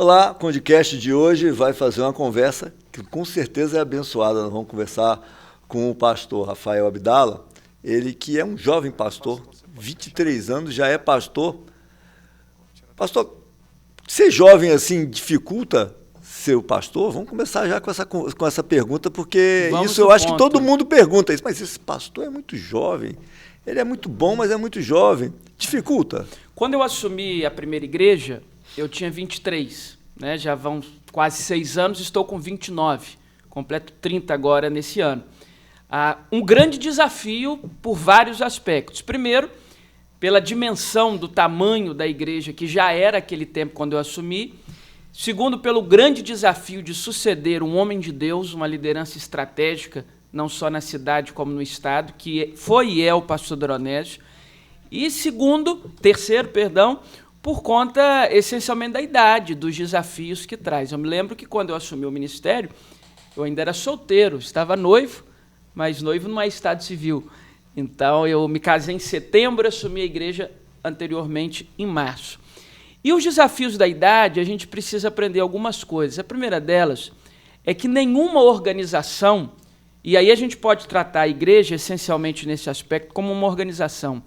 Olá, o podcast de hoje vai fazer uma conversa que com certeza é abençoada. Nós vamos conversar com o pastor Rafael Abdala, ele que é um jovem pastor, 23 anos, já é pastor. Pastor, ser jovem assim dificulta ser o pastor? Vamos começar já com essa pergunta, porque Vamos isso eu ao acho que ponto. todo mundo pergunta isso. Mas esse pastor é muito jovem, ele é muito bom, mas é muito jovem. Dificulta? Quando eu assumi a primeira igreja, eu tinha 23, né? Já vão quase 6 anos, estou com 29, completo 30 agora nesse ano. Um grande desafio por vários aspectos. Primeiro, pela dimensão do tamanho da igreja, que já era aquele tempo quando eu assumi. Segundo, pelo grande desafio de suceder um homem de Deus, uma liderança estratégica, não só na cidade como no estado, que foi e é o pastor Doronésio. E terceiro, por conta essencialmente da idade, dos desafios que traz. Eu me lembro que quando eu assumi o ministério, eu ainda era solteiro, estava noivo, mas noivo não é estado civil. Então eu me casei em setembro, assumi a igreja anteriormente em março. E os desafios da idade, a gente precisa aprender algumas coisas. A primeira delas é que nenhuma organização, e aí a gente pode tratar a igreja essencialmente nesse aspecto como uma organização,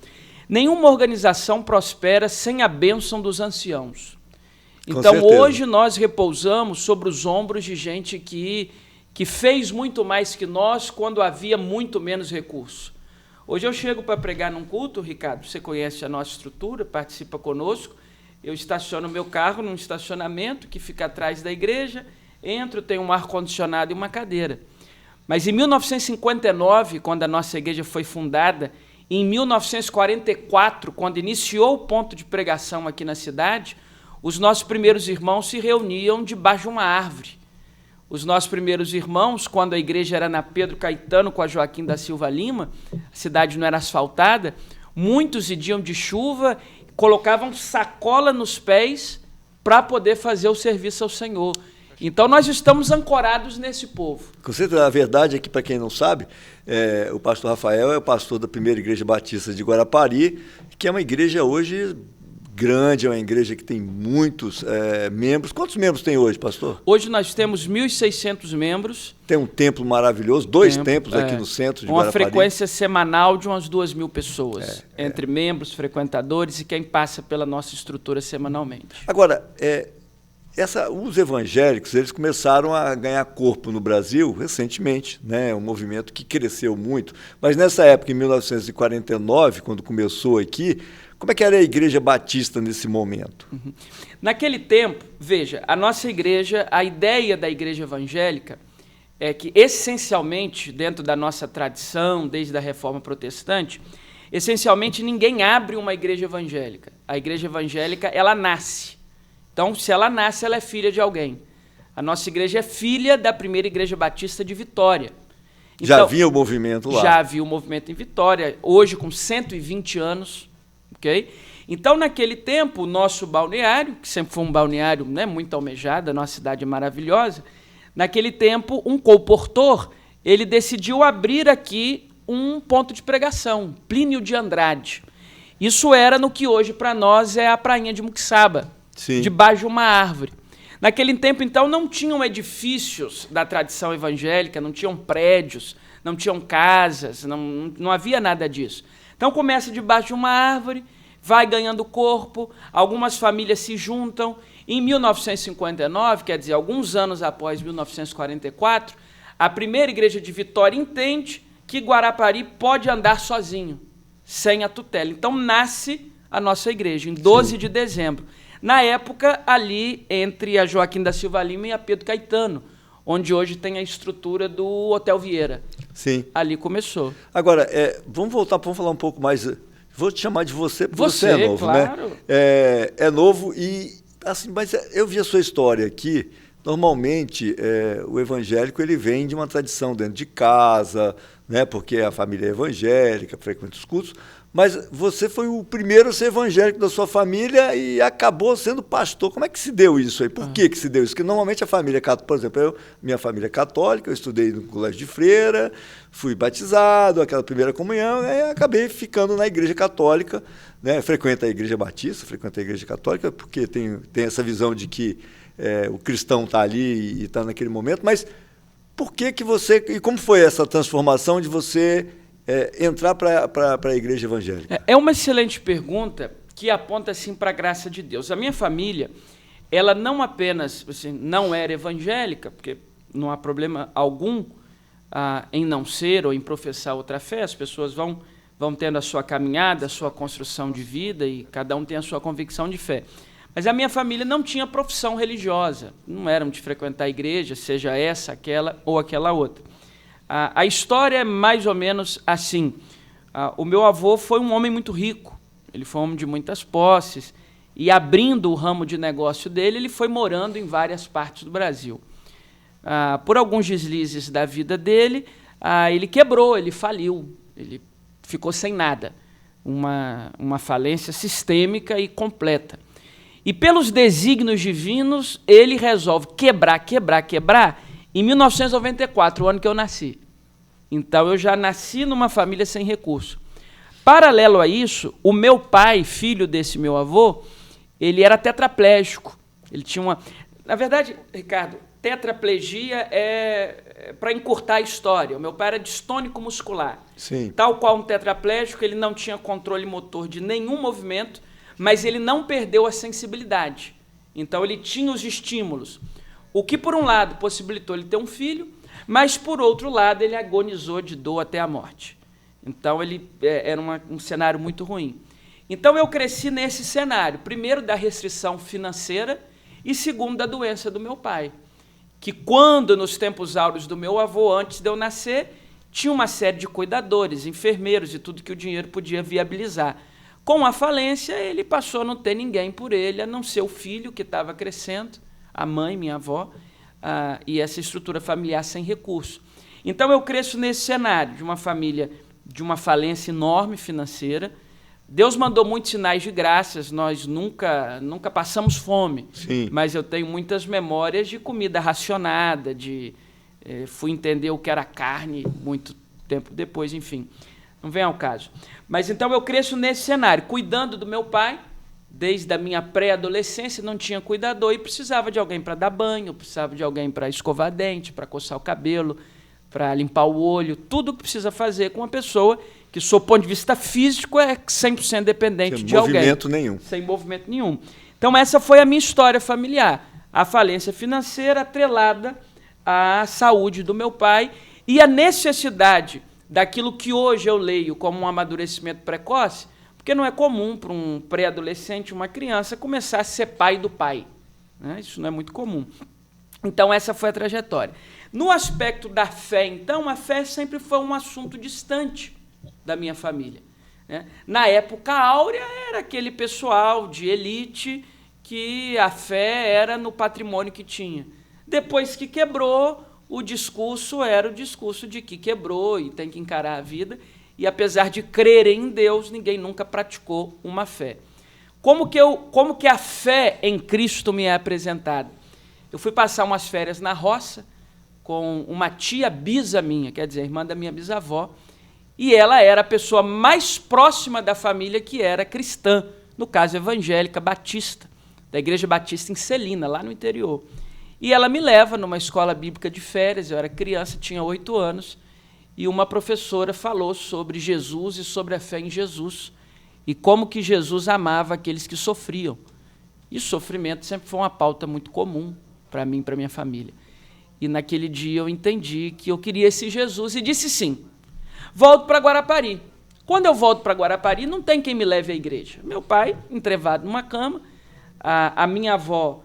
nenhuma organização prospera sem a bênção dos anciãos. Então, hoje nós repousamos sobre os ombros de gente que fez muito mais que nós quando havia muito menos recurso. Hoje eu chego para pregar num culto, Ricardo, você conhece a nossa estrutura, participa conosco, eu estaciono meu carro num estacionamento que fica atrás da igreja, entro, tem um ar-condicionado e uma cadeira. Mas em 1959, quando a nossa igreja foi fundada, em 1944, quando iniciou o ponto de pregação aqui na cidade, os nossos primeiros irmãos se reuniam debaixo de uma árvore. Os nossos primeiros irmãos, quando a igreja era na Pedro Caetano com a Joaquim da Silva Lima, a cidade não era asfaltada, muitos iam de chuva, colocavam sacola nos pés para poder fazer o serviço ao Senhor. Então, nós estamos ancorados nesse povo. Com certeza, a verdade é que, para quem não sabe, o pastor Rafael é o pastor da Primeira Igreja Batista de Guarapari, que é uma igreja hoje grande, é uma igreja que tem muitos membros. Quantos membros tem hoje, pastor? Hoje nós temos 1.600 membros. Tem um templo maravilhoso, dois templos aqui no centro de Guarapari. Uma frequência semanal de umas 2.000 pessoas, entre membros, frequentadores e quem passa pela nossa estrutura semanalmente. Agora, os evangélicos, eles começaram a ganhar corpo no Brasil recentemente, né? Um movimento que cresceu muito. Mas nessa época, em 1949, quando começou aqui, como é que era a Igreja Batista nesse momento? Uhum. Naquele tempo, veja, a nossa igreja, a ideia da igreja evangélica é que, essencialmente, dentro da nossa tradição, desde a Reforma Protestante, essencialmente ninguém abre uma igreja evangélica. A igreja evangélica, ela nasce. Então, se ela nasce, ela é filha de alguém. A nossa igreja é filha da primeira Igreja Batista de Vitória. Então, já havia o movimento lá? Já havia o movimento em Vitória, hoje com 120 anos. Okay? Então, naquele tempo, o nosso balneário, que sempre foi um balneário, né, muito almejado, a nossa cidade é maravilhosa, naquele tempo, um colportor, ele decidiu abrir aqui um ponto de pregação, Plínio de Andrade. Isso era no que hoje, para nós, é a prainha de Muquixaba. Sim. Debaixo de uma árvore. Naquele tempo, então, não tinham edifícios da tradição evangélica, não tinham prédios, não tinham casas, não havia nada disso. Então, começa debaixo de uma árvore, vai ganhando corpo, algumas famílias se juntam. Em 1959, quer dizer, alguns anos após 1944, a primeira igreja de Vitória entende que Guarapari pode andar sozinho, sem a tutela. Então, nasce a nossa igreja, em 12 de dezembro. Na época, ali entre a Joaquim da Silva Lima e a Pedro Caetano, onde hoje tem a estrutura do Hotel Vieira. Sim. Ali começou. Agora, vamos falar um pouco mais. Vou te chamar de você, porque você é novo, claro. Né? É novo e, assim, mas eu vi a sua história aqui. Normalmente, o evangélico ele vem de uma tradição dentro de casa, né? Porque a família é evangélica, frequenta os cultos. Mas você foi o primeiro a ser evangélico da sua família e acabou sendo pastor. Como é que se deu isso aí? Por que se deu isso? Porque normalmente a família católica, por exemplo, minha família é católica, eu estudei no colégio de freira, fui batizado, aquela primeira comunhão, e acabei ficando na igreja católica, né? Frequento a igreja batista, frequento a igreja católica, porque tem essa visão de que o cristão está ali e está naquele momento, mas por que você... E como foi essa transformação de você entrar para a igreja evangélica? É uma excelente pergunta que aponta assim, para a graça de Deus. A minha família, ela não apenas assim, não era evangélica, porque não há problema algum em não ser ou em professar outra fé, as pessoas vão tendo a sua caminhada, a sua construção de vida, e cada um tem a sua convicção de fé. Mas a minha família não tinha profissão religiosa, não eram de frequentar a igreja, seja essa, aquela ou aquela outra. A história é mais ou menos assim. O meu avô foi um homem muito rico, ele foi um homem de muitas posses, e abrindo o ramo de negócio dele, ele foi morando em várias partes do Brasil. Por alguns deslizes da vida dele, ele quebrou, ele faliu, ele ficou sem nada. Uma falência sistêmica e completa. E pelos desígnios divinos, ele resolve quebrar em 1994, o ano que eu nasci. Então, eu já nasci numa família sem recurso. Paralelo a isso, o meu pai, filho desse meu avô, ele era tetraplégico. Ele tinha uma... Na verdade, Ricardo, tetraplegia para encurtar a história. O meu pai era distônico muscular. Sim. Tal qual um tetraplégico, ele não tinha controle motor de nenhum movimento, mas ele não perdeu a sensibilidade. Então, ele tinha os estímulos. O que, por um lado, possibilitou ele ter um filho, mas, por outro lado, ele agonizou de dor até a morte. Então, ele era um cenário muito ruim. Então, eu cresci nesse cenário, primeiro, da restrição financeira e, segundo, da doença do meu pai, que, quando, nos tempos áureos do meu avô, antes de eu nascer, tinha uma série de cuidadores, enfermeiros e tudo que o dinheiro podia viabilizar. Com a falência, ele passou a não ter ninguém por ele, a não ser o filho que estava crescendo, a mãe, minha avó, e essa estrutura familiar sem recurso. Então, eu cresço nesse cenário de uma família de uma falência enorme financeira. Deus mandou muitos sinais de graças, nós nunca passamos fome. Sim. Mas eu tenho muitas memórias de comida racionada, fui entender o que era carne muito tempo depois, enfim. Não vem ao caso. Mas então eu cresço nesse cenário, cuidando do meu pai, desde a minha pré-adolescência, não tinha cuidador e precisava de alguém para dar banho, precisava de alguém para escovar dente, para coçar o cabelo, para limpar o olho, tudo que precisa fazer com uma pessoa que, sob o ponto de vista físico, é 100% dependente de alguém. Sem movimento nenhum. Então, essa foi a minha história familiar. A falência financeira atrelada à saúde do meu pai e a necessidade daquilo que hoje eu leio como um amadurecimento precoce, porque não é comum para um pré-adolescente, uma criança, começar a ser pai do pai. Né? Isso não é muito comum. Então, essa foi a trajetória. No aspecto da fé, então, a fé sempre foi um assunto distante da minha família. Né? Na época áurea, era aquele pessoal de elite que a fé era no patrimônio que tinha. Depois que quebrou, o discurso era o discurso de que quebrou e tem que encarar a vida. E, apesar de crer em Deus, ninguém nunca praticou uma fé. Como que a fé em Cristo me é apresentada? Eu fui passar umas férias na roça com uma tia bisa minha, quer dizer, irmã da minha bisavó, e ela era a pessoa mais próxima da família que era cristã, no caso evangélica, batista, da Igreja Batista em Celina, lá no interior. E ela me leva numa escola bíblica de férias, eu era criança, tinha 8 anos, e uma professora falou sobre Jesus e sobre a fé em Jesus, e como que Jesus amava aqueles que sofriam. E o sofrimento sempre foi uma pauta muito comum para mim e para minha família. E naquele dia eu entendi que eu queria esse Jesus e disse sim. Volto para Guarapari. Quando eu volto para Guarapari, não tem quem me leve à igreja. Meu pai, entrevado numa cama, a minha avó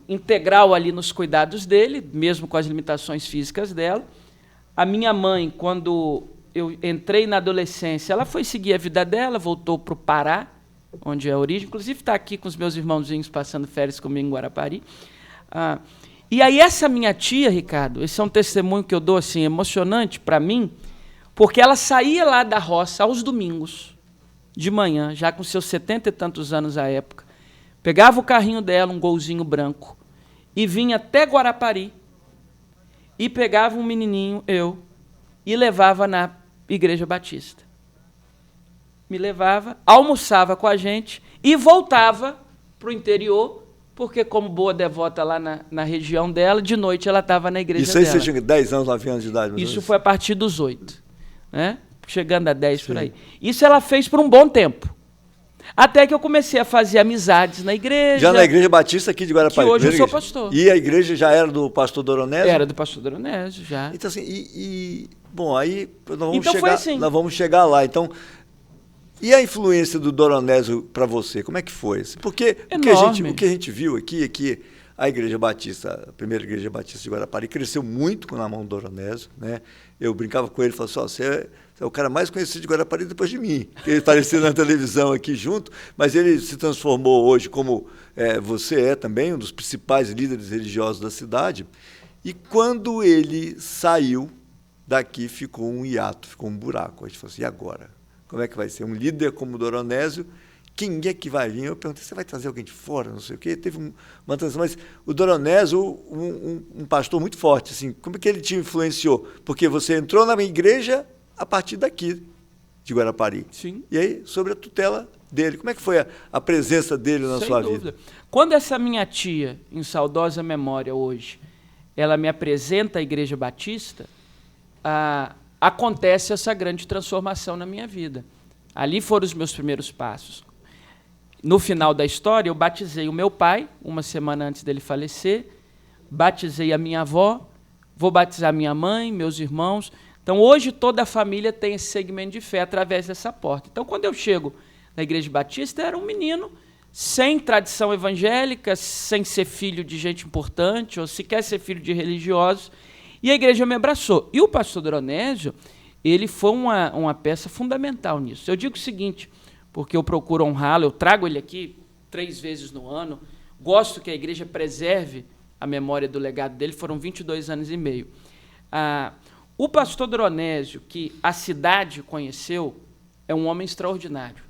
integral ali nos cuidados dele, mesmo com as limitações físicas dela. A minha mãe, quando eu entrei na adolescência, ela foi seguir a vida dela, voltou para o Pará, onde é a origem. Inclusive está aqui com os meus irmãozinhos passando férias comigo em Guarapari. E aí essa minha tia, Ricardo, esse é um testemunho que eu dou assim, emocionante para mim, porque ela saía lá da roça aos domingos, de manhã, já com seus 70 e tantos anos à época, pegava o carrinho dela, um golzinho branco, e vinha até Guarapari, e pegava um menininho, eu, e levava na Igreja Batista. Me levava, almoçava com a gente, e voltava para o interior, porque como boa devota lá na região dela, de noite ela estava na igreja Isso aí dela. você tinha 10 anos, 9 anos de idade? Isso foi a partir dos 8, né? Chegando a 10 por aí. Isso ela fez por um bom tempo. Até que eu comecei a fazer amizades na igreja. Já na Igreja Batista aqui de Guarapari? Que hoje eu sou pastor. E a igreja já era do pastor Doronésio? Era do pastor Doronésio, já. Então assim, bom, aí nós vamos chegar lá. Então, e a influência do Doronésio para você, como é que foi? Porque o que a gente viu aqui é que a Igreja Batista, a primeira Igreja Batista de Guarapari, cresceu muito na mão do Doronésio, né? Eu brincava com ele e falava assim, você é o cara mais conhecido de Guarapari depois de mim. Ele apareceu na televisão aqui junto, mas ele se transformou hoje, como você é também, um dos principais líderes religiosos da cidade. E quando ele saiu daqui, ficou um hiato, ficou um buraco. A gente falou assim, e agora? Como é que vai ser? Um líder como o Doronésio, quem é que vai vir? Eu perguntei, você vai trazer alguém de fora, não sei o quê? Teve uma transição, mas o Doronésio, um pastor muito forte, assim, como é que ele te influenciou? Porque você entrou na minha igreja a partir daqui, de Guarapari. Sim. E aí, sobre a tutela dele, como é que foi a presença dele na sua vida? Quando essa minha tia, em saudosa memória hoje, ela me apresenta a Igreja Batista, acontece essa grande transformação na minha vida. Ali foram os meus primeiros passos. No final da história, eu batizei o meu pai, uma semana antes dele falecer, batizei a minha avó, vou batizar minha mãe, meus irmãos. Então, hoje, toda a família tem esse segmento de fé através dessa porta. Então, quando eu chego na Igreja Batista, era um menino sem tradição evangélica, sem ser filho de gente importante, ou sequer ser filho de religiosos, e a igreja me abraçou. E o pastor Doronésio, ele foi uma peça fundamental nisso. Eu digo o seguinte, porque eu procuro honrá-lo, eu trago ele aqui 3 vezes no ano, gosto que a igreja preserve a memória do legado dele, foram 22 anos e meio. O pastor Doronésio, que a cidade conheceu, é um homem extraordinário,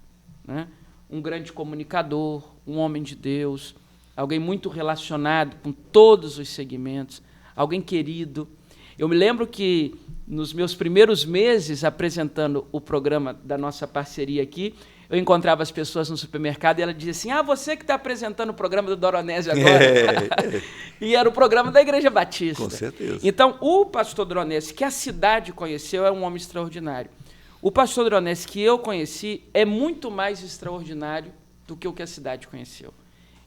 né? Um grande comunicador, um homem de Deus, alguém muito relacionado com todos os segmentos, alguém querido. Eu me lembro que, nos meus primeiros meses apresentando o programa da nossa parceria aqui, eu encontrava as pessoas no supermercado e ela dizia assim, você que está apresentando o programa do Doronésio agora. E era o programa da Igreja Batista. Com certeza. Então, o pastor Doronésio, que a cidade conheceu, é um homem extraordinário. O pastor Doronésio que eu conheci é muito mais extraordinário do que o que a cidade conheceu.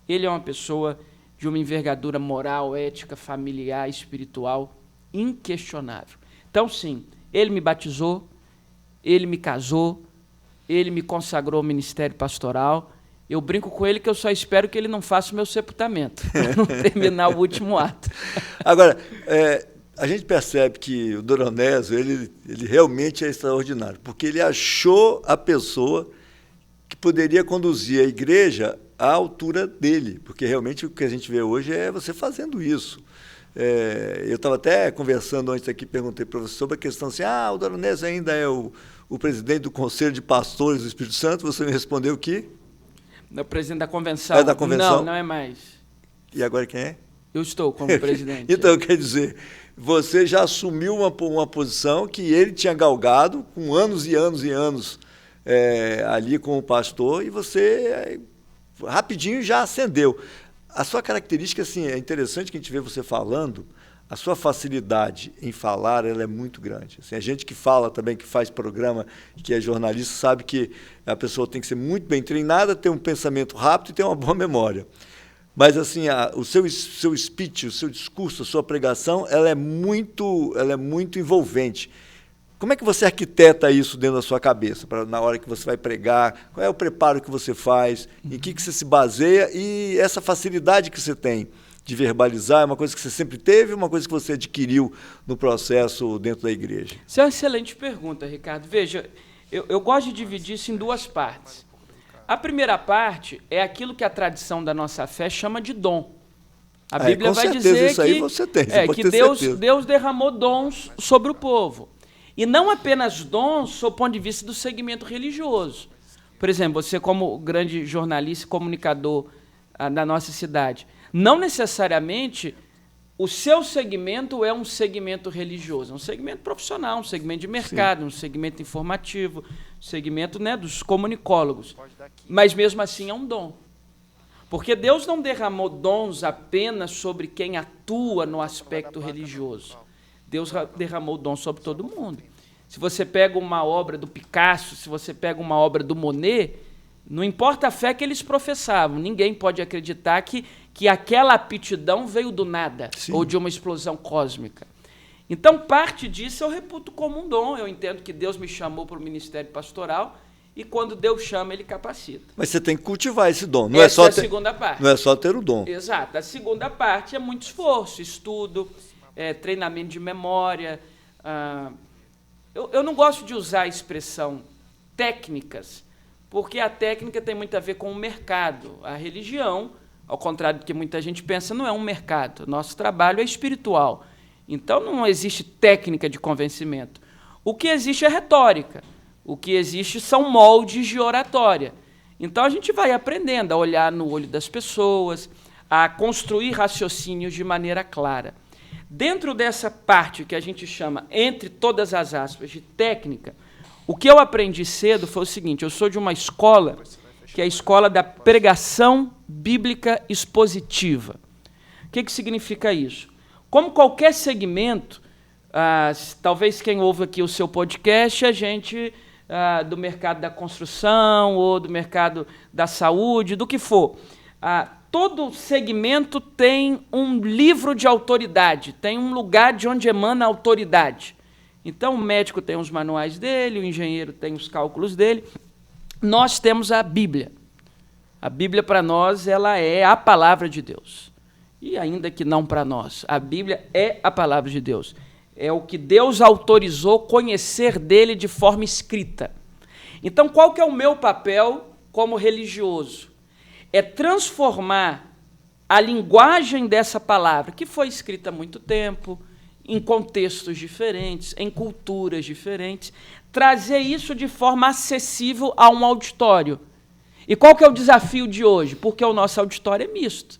Ele é uma pessoa de uma envergadura moral, ética, familiar, espiritual, inquestionável. Então, sim, ele me batizou, ele me casou, ele me consagrou ao ministério pastoral. Eu brinco com ele que eu só espero que ele não faça o meu sepultamento, para não terminar o último ato. Agora, a gente percebe que o Doronésio, ele realmente é extraordinário, porque ele achou a pessoa que poderia conduzir a igreja à altura dele, porque realmente o que a gente vê hoje é você fazendo isso. Eu estava até conversando antes aqui, perguntei para você sobre a questão assim, o Doronésio ainda é o presidente do Conselho de Pastores do Espírito Santo, você me respondeu que? É o presidente da convenção. É da convenção? Não, não é mais. E agora quem é? Eu estou como presidente. Então, quer dizer, você já assumiu uma posição que ele tinha galgado com anos e anos e anos ali como pastor, e você rapidinho já ascendeu. A sua característica, assim, é interessante que a gente vê você falando, a sua facilidade em falar, ela é muito grande. Assim, a gente que fala também, que faz programa, que é jornalista, sabe que a pessoa tem que ser muito bem treinada, ter um pensamento rápido e ter uma boa memória. Mas, assim, o seu speech, o seu discurso, a sua pregação, ela é muito envolvente. Como é que você arquiteta isso dentro da sua cabeça, na hora que você vai pregar? Qual é o preparo que você faz? Em que você se baseia? E essa facilidade que você tem de verbalizar é uma coisa que você sempre teve ou uma coisa que você adquiriu no processo dentro da igreja? Isso é uma excelente pergunta, Ricardo. Veja, eu gosto de dividir isso em 2 partes. A primeira parte é aquilo que a tradição da nossa fé chama de dom. A Bíblia vai dizer isso aí você tem, você pode que ter Deus derramou dons sobre o povo. E não apenas dons sob o ponto de vista do segmento religioso. Por exemplo, você como grande jornalista e comunicador da nossa cidade, não necessariamente o seu segmento é um segmento religioso, é um segmento profissional, um segmento de mercado, um segmento informativo, um segmento, né, dos comunicólogos. Mas, mesmo assim, é um dom. Porque Deus não derramou dons apenas sobre quem atua no aspecto religioso. Deus derramou dons sobre todo mundo. Se você pega uma obra do Picasso, se você pega uma obra do Monet, não importa a fé que eles professavam, ninguém pode acreditar que aquela aptidão veio do nada, sim, ou de uma explosão cósmica. Então, parte disso eu reputo como um dom. Eu entendo que Deus me chamou para o ministério pastoral, e quando Deus chama, Ele capacita. Mas você tem que cultivar esse dom. Não Essa é a segunda parte. Não é só ter o dom. Exato. A segunda parte é muito esforço, estudo, treinamento de memória. Eu não gosto de usar a expressão técnicas, porque a técnica tem muito a ver com o mercado. A religião, ao contrário do que muita gente pensa, não é um mercado. Nosso trabalho é espiritual. Então, não existe técnica de convencimento. O que existe é retórica. O que existe são moldes de oratória. Então, a gente vai aprendendo a olhar no olho das pessoas, a construir raciocínios de maneira clara. Dentro dessa parte que a gente chama, entre todas as aspas, de técnica, o que eu aprendi cedo foi o seguinte: eu sou de uma escola, que é a escola da pregação bíblica expositiva. O que significa isso? Como qualquer segmento, talvez quem ouve aqui o seu podcast, a gente do mercado da construção ou do mercado da saúde, do que for. Todo segmento tem um livro de autoridade, tem um lugar de onde emana a autoridade. Então, o médico tem os manuais dele, o engenheiro tem os cálculos dele. Nós temos a Bíblia. A Bíblia, para nós, ela é a palavra de Deus. E ainda que não para nós, a Bíblia é a palavra de Deus. É o que Deus autorizou conhecer dele de forma escrita. Então, qual que é o meu papel como religioso? É transformar a linguagem dessa palavra, que foi escrita há muito tempo, em contextos diferentes, em culturas diferentes, trazer isso de forma acessível a um auditório. E qual que é o desafio de hoje? Porque o nosso auditório é misto.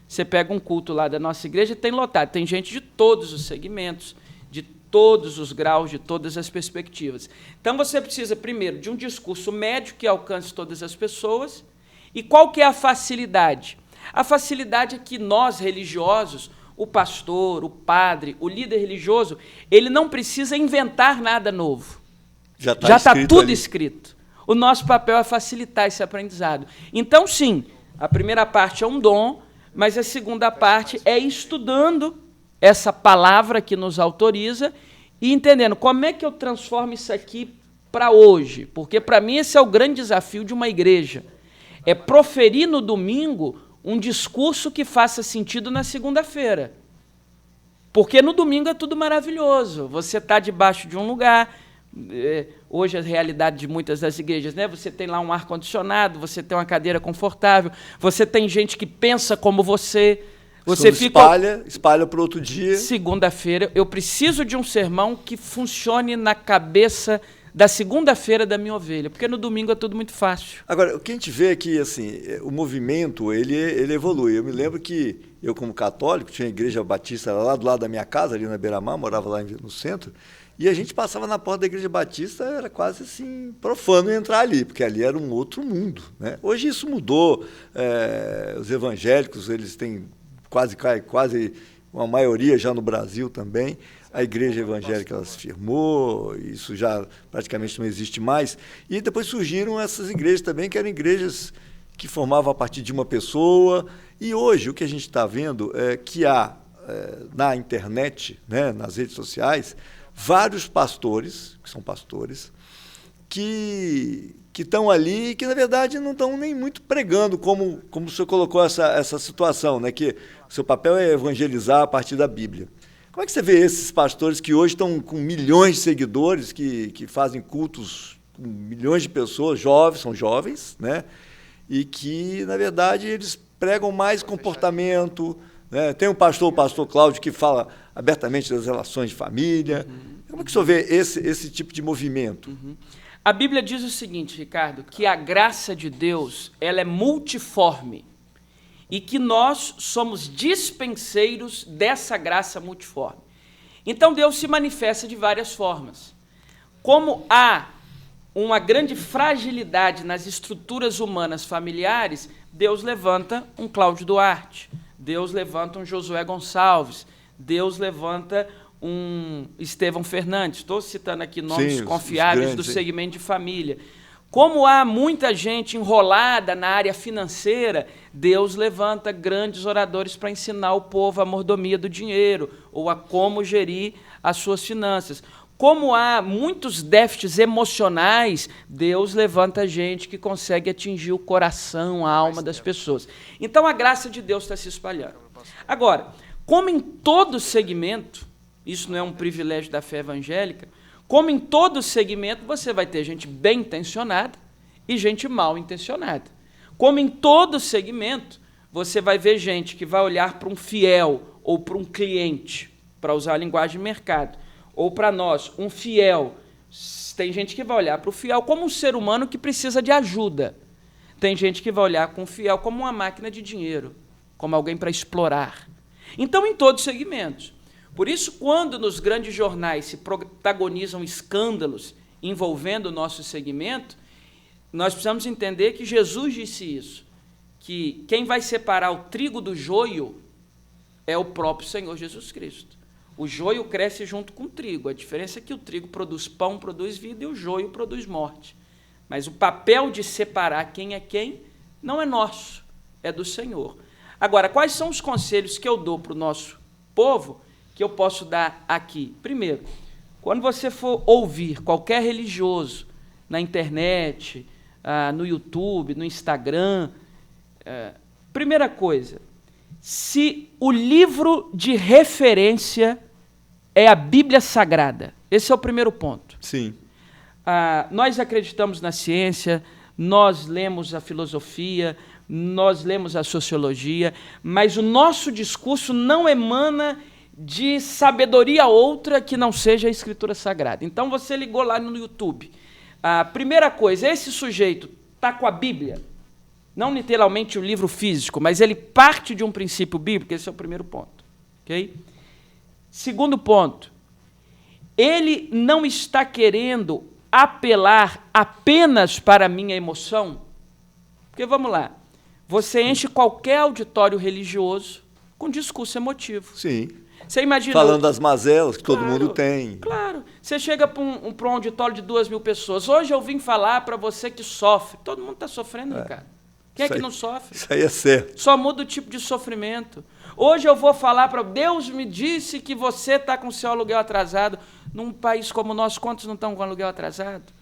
Você pega um culto lá da nossa igreja, tem lotado, tem gente de todos os segmentos, de todos os graus, de todas as perspectivas. Então, você precisa, primeiro, de um discurso médio que alcance todas as pessoas. E qual que é a facilidade? A facilidade é que nós, religiosos, o pastor, o padre, o líder religioso, ele não precisa inventar nada novo. Já está tudo ali escrito. O nosso papel é facilitar esse aprendizado. Então, sim, a primeira parte é um dom, mas a segunda parte é estudando essa palavra que nos autoriza e entendendo como é que eu transformo isso aqui para hoje. Porque, para mim, esse é o grande desafio de uma igreja. É proferir no domingo um discurso que faça sentido na segunda-feira. Porque no domingo é tudo maravilhoso. Você está debaixo de um lugar. Hoje a realidade de muitas das igrejas, né? Você tem lá um ar-condicionado, você tem uma cadeira confortável, você tem gente que pensa como você. Você espalha para o outro dia. Segunda-feira, eu preciso de um sermão que funcione na cabeça da segunda-feira da minha ovelha, porque no domingo é tudo muito fácil. Agora, o que a gente vê é que assim, o movimento ele evolui. Eu me lembro que eu, como católico, tinha a igreja batista lá do lado da minha casa, ali na Beira-Mar, morava lá no centro, e a gente passava na porta da igreja batista, era quase assim, profano entrar ali, porque ali era um outro mundo, né? Hoje isso mudou, os evangélicos, eles têm quase uma maioria já no Brasil também. A igreja evangélica ela se firmou, isso já praticamente não existe mais. E depois surgiram essas igrejas também, que eram igrejas que formavam a partir de uma pessoa. E hoje o que a gente está vendo é que há na internet, né, nas redes sociais, vários pastores, que são pastores, que estão ali e que, na verdade, não estão nem muito pregando, como o senhor colocou essa situação, né, que o seu papel é evangelizar a partir da Bíblia. Como é que você vê esses pastores que hoje estão com milhões de seguidores, que fazem cultos com milhões de pessoas, são jovens, né? E que, na verdade, eles pregam mais comportamento, né? Tem o pastor Cláudio, que fala abertamente das relações de família. Como é que o senhor vê esse tipo de movimento? A Bíblia diz o seguinte, Ricardo, que a graça de Deus ela é multiforme. E que nós somos dispenseiros dessa graça multiforme. Então, Deus se manifesta de várias formas. Como há uma grande fragilidade nas estruturas humanas familiares, Deus levanta um Cláudio Duarte, Deus levanta um Josué Gonçalves, Deus levanta um Estevão Fernandes. Estou citando aqui nomes confiáveis do segmento de família. Como há muita gente enrolada na área financeira, Deus levanta grandes oradores para ensinar o povo a mordomia do dinheiro ou a como gerir as suas finanças. Como há muitos déficits emocionais, Deus levanta gente que consegue atingir o coração, a alma das pessoas. Então, a graça de Deus está se espalhando. Agora, como em todo segmento, isso não é um privilégio da fé evangélica, como em todo segmento, você vai ter gente bem intencionada e gente mal intencionada. Como em todo segmento, você vai ver gente que vai olhar para um fiel ou para um cliente, para usar a linguagem de mercado, ou para nós, um fiel. Tem gente que vai olhar para o fiel como um ser humano que precisa de ajuda. Tem gente que vai olhar com o fiel como uma máquina de dinheiro, como alguém para explorar. Então, em todos os segmentos. Por isso, quando nos grandes jornais se protagonizam escândalos envolvendo o nosso segmento, nós precisamos entender que Jesus disse isso, que quem vai separar o trigo do joio é o próprio Senhor Jesus Cristo. O joio cresce junto com o trigo. A diferença é que o trigo produz pão, produz vida, e o joio produz morte. Mas o papel de separar quem é quem não é nosso, é do Senhor. Agora, quais são os conselhos que eu dou para o nosso povo que eu posso dar aqui? Primeiro, quando você for ouvir qualquer religioso na internet, no YouTube, no Instagram, primeira coisa, se o livro de referência é a Bíblia Sagrada. Esse é o primeiro ponto. Sim. Nós acreditamos na ciência, nós lemos a filosofia, nós lemos a sociologia, mas o nosso discurso não emana de sabedoria outra que não seja a Escritura Sagrada. Então, você ligou lá no YouTube. A primeira coisa, esse sujeito está com a Bíblia, não literalmente o livro físico, mas ele parte de um princípio bíblico. Esse é o primeiro ponto. Okay? Segundo ponto, ele não está querendo apelar apenas para a minha emoção, porque, vamos lá, você enche qualquer auditório religioso com discurso emotivo. Sim. Você imagina... Falando das mazelas que todo mundo tem. Claro. Você chega para um auditório de 2.000 pessoas. Hoje eu vim falar para você que sofre. Todo mundo está sofrendo, Ricardo. Quem é que não sofre? Isso aí é certo. Só muda o tipo de sofrimento. Hoje eu vou falar para... Deus me disse que você está com o seu aluguel atrasado. Num país como o nosso, quantos não estão com aluguel atrasado?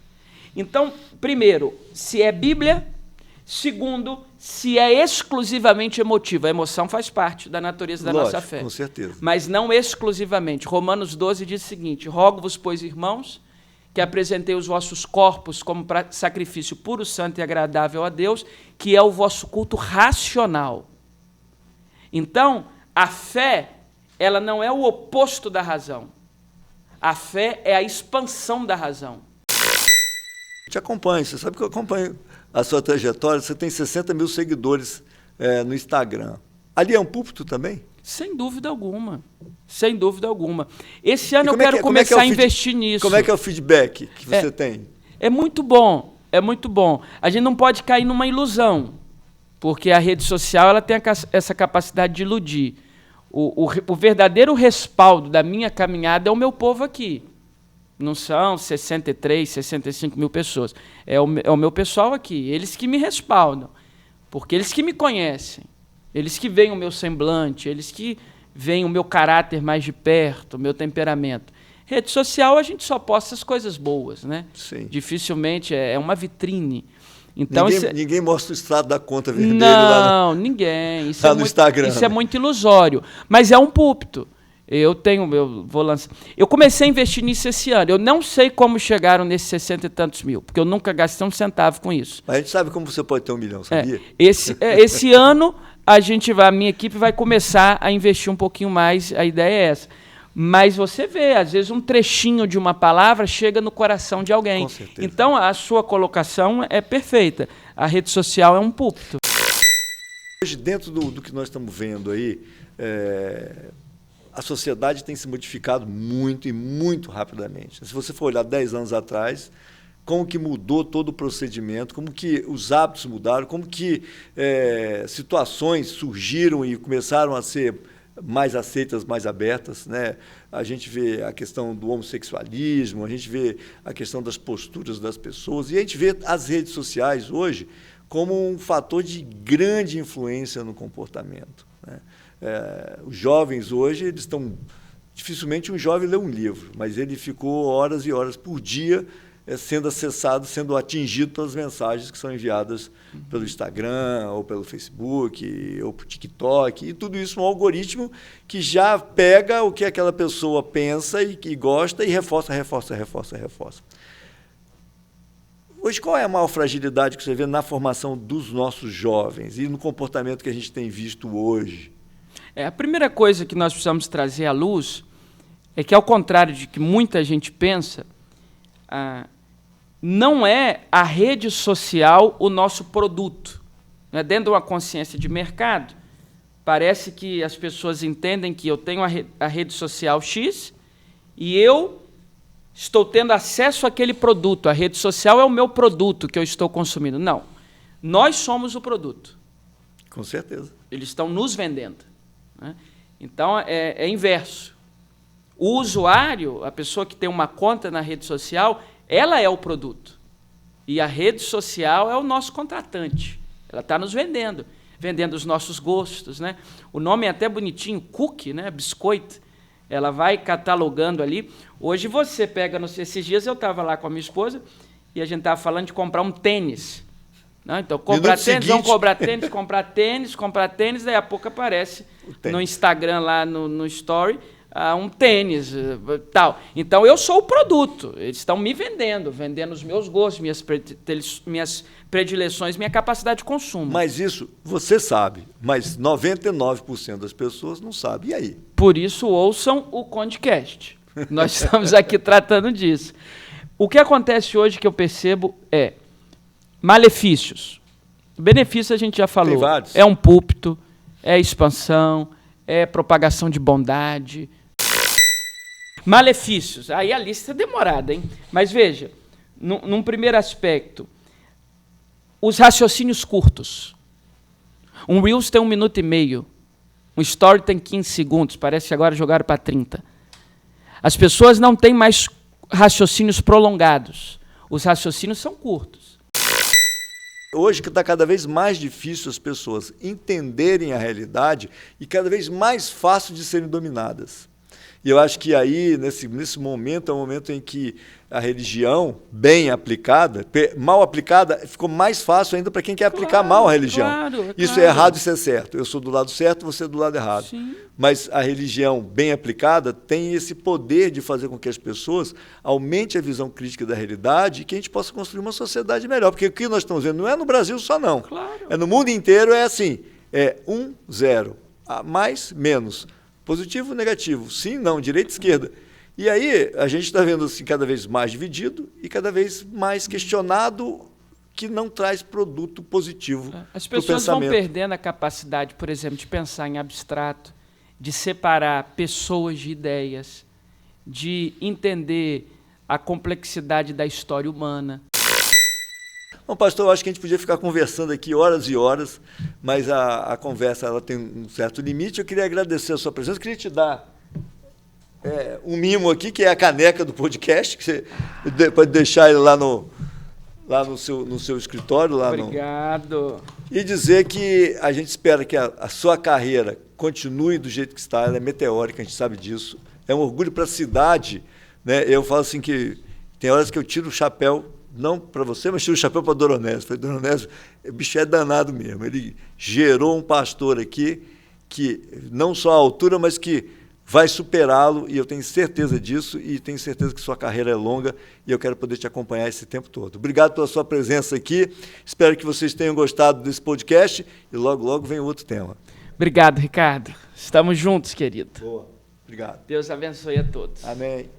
Então, primeiro, se é Bíblia. Segundo, se é exclusivamente emotivo. A emoção faz parte da natureza da nossa fé. Com certeza. Mas não exclusivamente. Romanos 12 diz o seguinte: rogo-vos, pois, irmãos, que apresentei os vossos corpos como sacrifício puro, santo e agradável a Deus, que é o vosso culto racional. Então, a fé, ela não é o oposto da razão. A fé é a expansão da razão. Te acompanho, você sabe que eu acompanho a sua trajetória. Você tem 60 mil seguidores no Instagram. Ali é um púlpito também? Sem dúvida alguma. Sem dúvida alguma. Esse ano eu quero começar a investir nisso. Como é que é o feedback que você tem? É muito bom, é muito bom. A gente não pode cair numa ilusão, porque a rede social ela tem essa capacidade de iludir. O verdadeiro respaldo da minha caminhada é o meu povo aqui. Não são 63, 65 mil pessoas. É o meu pessoal aqui. Eles que me respaldam, porque eles que me conhecem. Eles que veem o meu semblante, eles que veem o meu caráter mais de perto, o meu temperamento. Rede social, a gente só posta as coisas boas, né? Sim. Dificilmente é uma vitrine. Então, ninguém mostra o extrato da conta vermelha não, ninguém. Isso lá no Instagram. Isso é muito ilusório. Mas é um púlpito. Eu vou lançar. Eu comecei a investir nisso esse ano. Eu não sei como chegaram nesses 60 e tantos mil, porque eu nunca gastei um centavo com isso. Mas a gente sabe como você pode ter 1 milhão, sabia? Esse ano a minha equipe vai começar a investir um pouquinho mais. A ideia é essa. Mas você vê, às vezes um trechinho de uma palavra chega no coração de alguém. Com certeza. Então a sua colocação é perfeita. A rede social é um púlpito. Hoje, dentro do que nós estamos vendo aí, a sociedade tem se modificado muito e muito rapidamente. Se você for olhar 10 anos atrás, como que mudou todo o procedimento, como que os hábitos mudaram, como que situações surgiram e começaram a ser mais aceitas, mais abertas, né? A gente vê a questão do homossexualismo, a gente vê a questão das posturas das pessoas, e a gente vê as redes sociais hoje como um fator de grande influência no comportamento, né? Os jovens hoje, eles estão... Dificilmente um jovem lê um livro, mas ele ficou horas e horas por dia sendo acessado, sendo atingido pelas mensagens que são enviadas pelo Instagram, ou pelo Facebook, ou por TikTok, e tudo isso um algoritmo que já pega o que aquela pessoa pensa e que gosta e reforça. Hoje, qual é a maior fragilidade que você vê na formação dos nossos jovens e no comportamento que a gente tem visto hoje? A primeira coisa que nós precisamos trazer à luz é que, ao contrário de que muita gente pensa, não é a rede social o nosso produto. Né? Dentro de uma consciência de mercado, parece que as pessoas entendem que eu tenho a rede social X e eu estou tendo acesso àquele produto. A rede social é o meu produto que eu estou consumindo. Não. Nós somos o produto. Com certeza. Eles estão nos vendendo, né? Então, é inverso. O usuário, a pessoa que tem uma conta na rede social, ela é o produto. E a rede social é o nosso contratante. Ela está nos vendendo, vendendo os nossos gostos, né? O nome é até bonitinho, cookie, né? Biscoito. Ela vai catalogando ali. Hoje você pega, não sei, esses dias eu estava lá com a minha esposa e a gente estava falando de comprar um tênis. Não, então, comprar tênis, vamos comprar tênis, daí a pouco aparece no Instagram, lá no Story, um tênis, tal. Então, eu sou o produto, eles estão me vendendo os meus gostos, minhas predileções, minha capacidade de consumo. Mas isso você sabe, mas 99% das pessoas não sabem. E aí? Por isso, ouçam o Condecast. Nós estamos aqui tratando disso. O que acontece hoje que eu percebo é malefícios. Benefícios a gente já falou. Tem vários. É um púlpito, é expansão, é propagação de bondade. Malefícios. Aí a lista é demorada, hein? Mas veja, num primeiro aspecto, os raciocínios curtos. Um Reels tem 1 minuto e meio. Um Story tem 15 segundos. Parece que agora jogaram para 30. As pessoas não têm mais raciocínios prolongados. Os raciocínios são curtos. Hoje que está cada vez mais difícil as pessoas entenderem a realidade e cada vez mais fácil de serem dominadas. E eu acho que aí, nesse momento, é um momento em que a religião, bem aplicada, mal aplicada, ficou mais fácil ainda para quem quer aplicar mal a religião. Isso é errado, isso é certo. Eu sou do lado certo, você é do lado errado. Sim. Mas a religião bem aplicada tem esse poder de fazer com que as pessoas aumentem a visão crítica da realidade e que a gente possa construir uma sociedade melhor. Porque o que nós estamos vendo não é no Brasil só, não. Claro. É no mundo inteiro, é assim, 1-0, mais, menos. Positivo, negativo, sim, não, direita, esquerda. E aí a gente está vendo assim, cada vez mais dividido e cada vez mais questionado, que não traz produto positivo para o pensamento. As pessoas vão perdendo a capacidade, por exemplo, de pensar em abstrato, de separar pessoas de ideias, de entender a complexidade da história humana. Bom, pastor, eu acho que a gente podia ficar conversando aqui horas e horas, mas a conversa ela tem um certo limite. Eu queria agradecer a sua presença, eu queria te dar um mimo aqui, que é a caneca do podcast, que você pode deixar ele lá no seu escritório. Obrigado. E dizer que a gente espera que a sua carreira continue do jeito que está, ela é meteórica, a gente sabe disso. É um orgulho para a cidade, né? Eu falo assim que tem horas que eu tiro o chapéu, não para você, mas tiro o chapéu para Doronésio. Falei, Doronésio, o bicho é danado mesmo. Ele gerou um pastor aqui que não só a altura, mas que vai superá-lo, e eu tenho certeza disso, e tenho certeza que sua carreira é longa, e eu quero poder te acompanhar esse tempo todo. Obrigado pela sua presença aqui, espero que vocês tenham gostado desse podcast, e logo, logo vem outro tema. Obrigado, Ricardo. Estamos juntos, querido. Boa, obrigado. Deus abençoe a todos. Amém.